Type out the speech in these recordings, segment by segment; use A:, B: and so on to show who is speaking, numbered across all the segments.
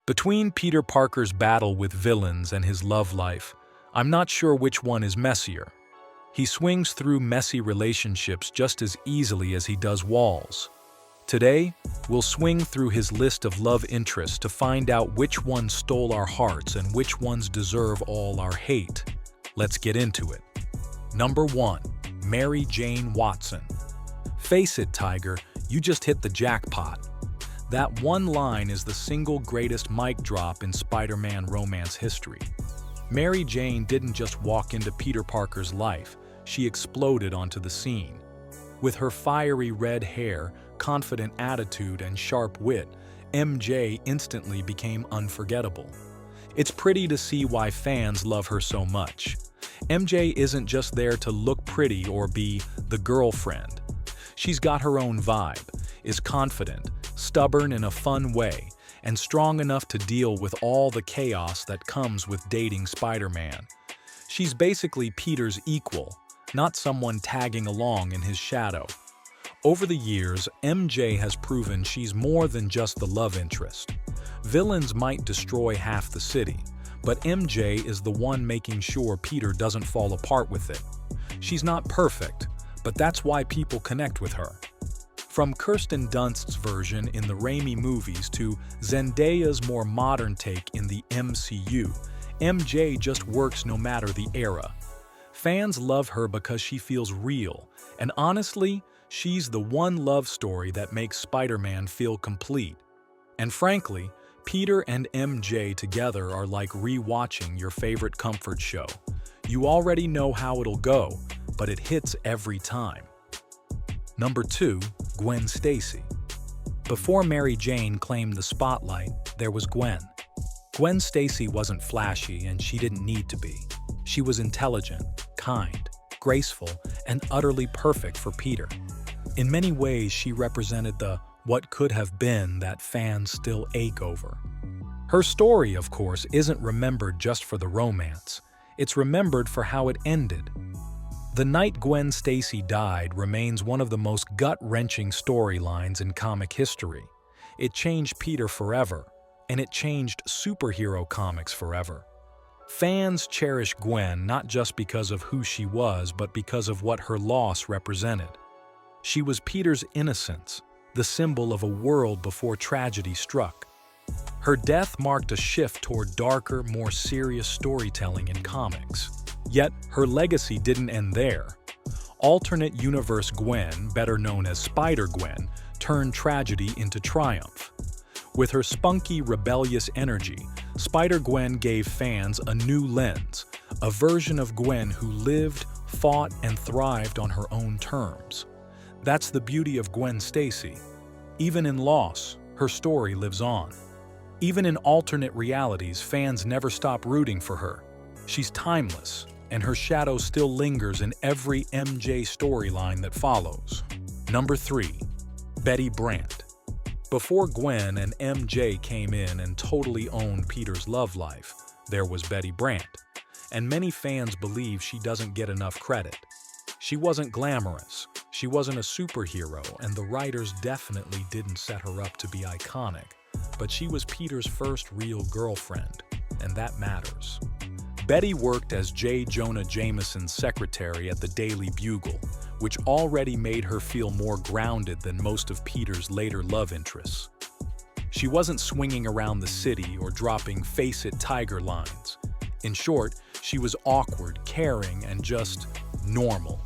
A: Between Peter Parker's battle with villains and his love life, I'm not sure which one is messier. He swings through messy relationships just as easily as he does walls. Today, we'll swing through his list of love interests to find out which ones stole our hearts and which ones deserve all our hate. Let's get into it. Number 1. Mary Jane Watson. Face it, Tiger, you just hit the jackpot. That one line is the single greatest mic drop in Spider-Man romance history. Mary Jane didn't just walk into Peter Parker's life, she exploded onto the scene. With her fiery red hair, confident attitude, and sharp wit, MJ instantly became unforgettable. It's pretty to see why fans love her so much. MJ isn't just there to look pretty or be the girlfriend. She's got her own vibe, is confident, stubborn in a fun way, and strong enough to deal with all the chaos that comes with dating Spider-Man. She's basically Peter's equal, not someone tagging along in his shadow. Over the years, MJ has proven she's more than just the love interest. Villains might destroy half the city, but MJ is the one making sure Peter doesn't fall apart with it. She's not perfect, but that's why people connect with her. From Kirsten Dunst's version in the Raimi movies to Zendaya's more modern take in the MCU, MJ just works no matter the era. Fans love her because she feels real, and honestly, she's the one love story that makes Spider-Man feel complete. And frankly, Peter and MJ together are like re-watching your favorite comfort show. You already know how it'll go, but it hits every time. Number 2. Gwen Stacy. Before Mary Jane claimed the spotlight, there was Gwen. Gwen Stacy wasn't flashy and she didn't need to be. She was intelligent, kind, graceful, and utterly perfect for Peter. In many ways, she represented the what could have been that fans still ache over. Her story, of course, isn't remembered just for the romance. It's remembered for how it ended. The night Gwen Stacy died remains one of the most gut-wrenching storylines in comic history. It changed Peter forever, and it changed superhero comics forever. Fans cherish Gwen not just because of who she was, but because of what her loss represented. She was Peter's innocence, the symbol of a world before tragedy struck. Her death marked a shift toward darker, more serious storytelling in comics. Yet, her legacy didn't end there. Alternate universe Gwen, better known as Spider-Gwen, turned tragedy into triumph. With her spunky, rebellious energy, Spider-Gwen gave fans a new lens, a version of Gwen who lived, fought, and thrived on her own terms. That's the beauty of Gwen Stacy. Even in loss, her story lives on. Even in alternate realities, fans never stop rooting for her. She's timeless, and her shadow still lingers in every MJ storyline that follows. Number 3. Betty Brant. Before Gwen and MJ came in and totally owned Peter's love life, there was Betty Brant, and many fans believe she doesn't get enough credit. She wasn't glamorous, she wasn't a superhero, and the writers definitely didn't set her up to be iconic, but she was Peter's first real girlfriend, and that matters. Betty worked as J. Jonah Jameson's secretary at the Daily Bugle, which already made her feel more grounded than most of Peter's later love interests. She wasn't swinging around the city or dropping "face it, Tiger" lines. In short, she was awkward, caring, and just normal.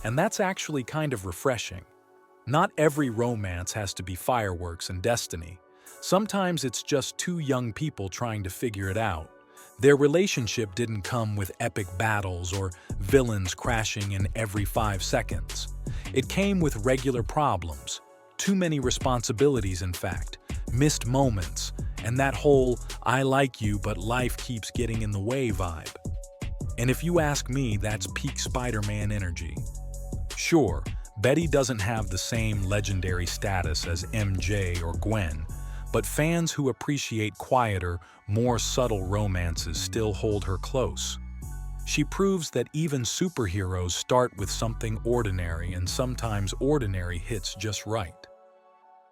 A: And that's actually kind of refreshing. Not every romance has to be fireworks and destiny. Sometimes it's just two young people trying to figure it out. Their relationship didn't come with epic battles or villains crashing in every 5 seconds. It came with regular problems, too many responsibilities in fact, missed moments, and that whole "I like you but life keeps getting in the way" vibe. And if you ask me, that's peak Spider-Man energy. Sure, Betty doesn't have the same legendary status as MJ or Gwen, but fans who appreciate quieter, more subtle romances still hold her close. She proves that even superheroes start with something ordinary, and sometimes ordinary hits just right.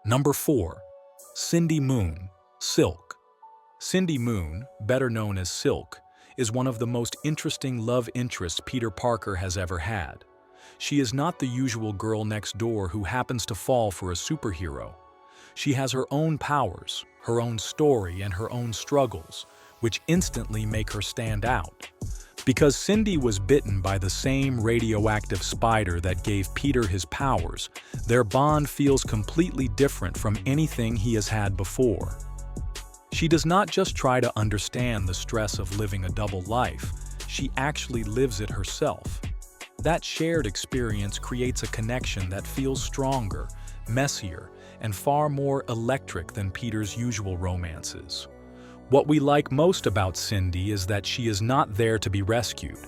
A: Number 4. Cindy Moon, Silk. Cindy Moon, better known as Silk, is one of the most interesting love interests Peter Parker has ever had. She is not the usual girl next door who happens to fall for a superhero. She has her own powers, her own story, and her own struggles, which instantly make her stand out. Because Cindy was bitten by the same radioactive spider that gave Peter his powers, their bond feels completely different from anything he has had before. She does not just try to understand the stress of living a double life, she actually lives it herself. That shared experience creates a connection that feels stronger, messier, and far more electric than Peter's usual romances. What we like most about Cindy is that she is not there to be rescued.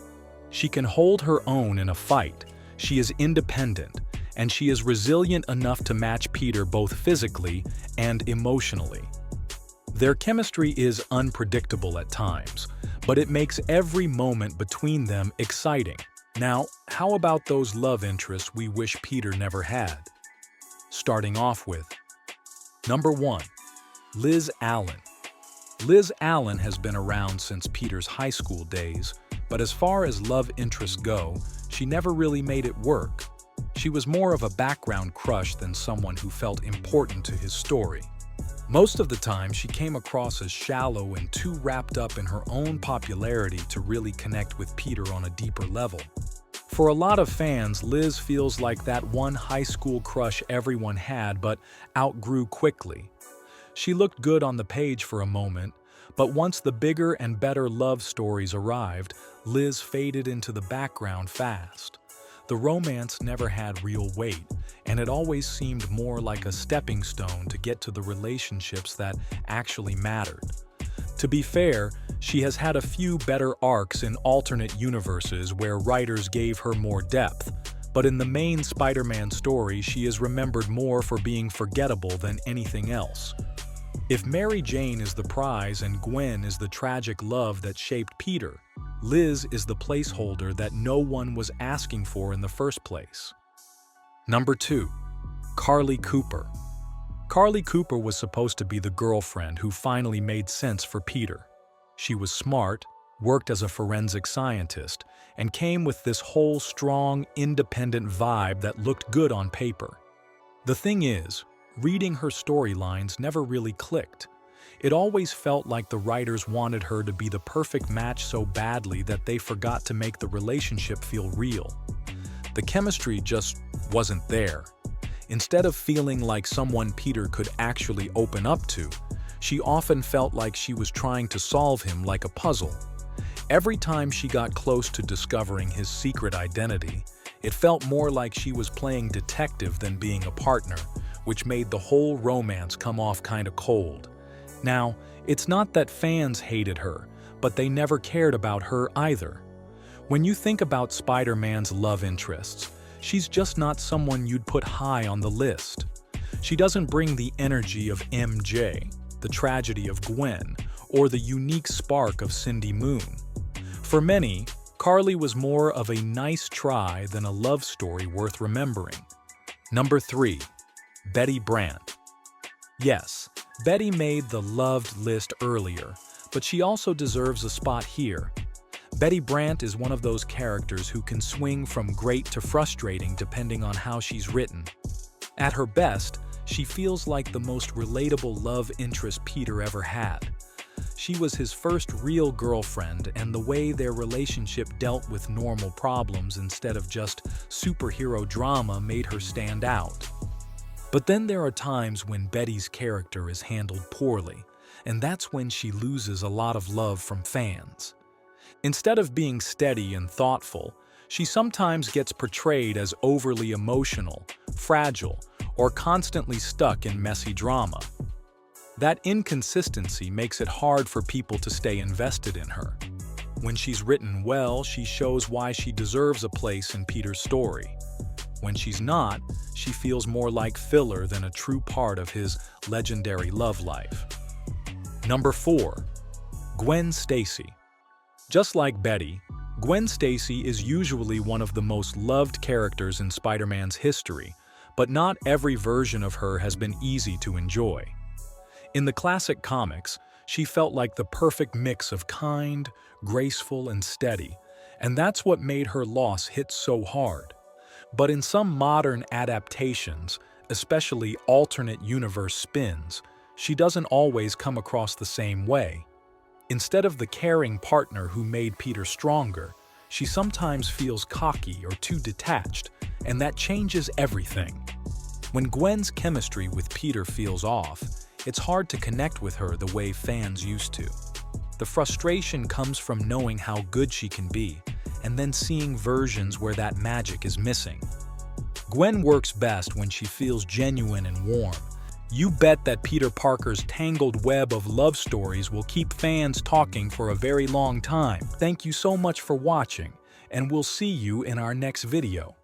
A: She can hold her own in a fight, she is independent, and she is resilient enough to match Peter both physically and emotionally. Their chemistry is unpredictable at times, but it makes every moment between them exciting. Now, how about those love interests we wish Peter never had? Starting off with Number 1. Liz Allan. Liz Allan has been around since Peter's high school days, but as far as love interests go, she never really made it work. She was more of a background crush than someone who felt important to his story. Most of the time, she came across as shallow and too wrapped up in her own popularity to really connect with Peter on a deeper level. For a lot of fans, Liz feels like that one high school crush everyone had but outgrew quickly. She looked good on the page for a moment, but once the bigger and better love stories arrived, Liz faded into the background fast. The romance never had real weight, and it always seemed more like a stepping stone to get to the relationships that actually mattered. To be fair, she has had a few better arcs in alternate universes where writers gave her more depth, but in the main Spider-Man story, she is remembered more for being forgettable than anything else. If Mary Jane is the prize and Gwen is the tragic love that shaped Peter, Liz is the placeholder that no one was asking for in the first place. Number 2. Carlie Cooper. Carlie Cooper was supposed to be the girlfriend who finally made sense for Peter. She was smart, worked as a forensic scientist, and came with this whole strong, independent vibe that looked good on paper. The thing is, reading her storylines never really clicked. It always felt like the writers wanted her to be the perfect match so badly that they forgot to make the relationship feel real. The chemistry just wasn't there. Instead of feeling like someone Peter could actually open up to, she often felt like she was trying to solve him like a puzzle. Every time she got close to discovering his secret identity, it felt more like she was playing detective than being a partner, which made the whole romance come off kind of cold. Now, it's not that fans hated her, but they never cared about her either. When you think about Spider-Man's love interests, she's just not someone you'd put high on the list. She doesn't bring the energy of MJ, the tragedy of Gwen, or the unique spark of Cindy Moon. For many, Carlie was more of a nice try than a love story worth remembering. Number 3. Betty Brant. Yes, Betty made the loved list earlier, but she also deserves a spot here. Betty Brant is one of those characters who can swing from great to frustrating depending on how she's written. At her best, she feels like the most relatable love interest Peter ever had. She was his first real girlfriend, and the way their relationship dealt with normal problems instead of just superhero drama made her stand out. But then there are times when Betty's character is handled poorly, and that's when she loses a lot of love from fans. Instead of being steady and thoughtful, she sometimes gets portrayed as overly emotional, fragile, or constantly stuck in messy drama. That inconsistency makes it hard for people to stay invested in her. When she's written well, she shows why she deserves a place in Peter's story. When she's not, she feels more like filler than a true part of his legendary love life. Number 4. Gwen Stacy. Just like Betty, Gwen Stacy is usually one of the most loved characters in Spider-Man's history, but not every version of her has been easy to enjoy. In the classic comics, She felt like the perfect mix of kind, graceful, and steady, and that's what made her loss hit so hard. But in some modern adaptations, especially alternate universe spins, she doesn't always come across the same way. Instead of the caring partner who made Peter stronger, she sometimes feels cocky or too detached, and that changes everything. When Gwen's chemistry with Peter feels off, it's hard to connect with her the way fans used to. The frustration comes from knowing how good she can be, and then seeing versions where that magic is missing. Gwen works best when she feels genuine and warm. You bet that Peter Parker's tangled web of love stories will keep fans talking for a very long time. Thank you so much for watching, and we'll see you in our next video.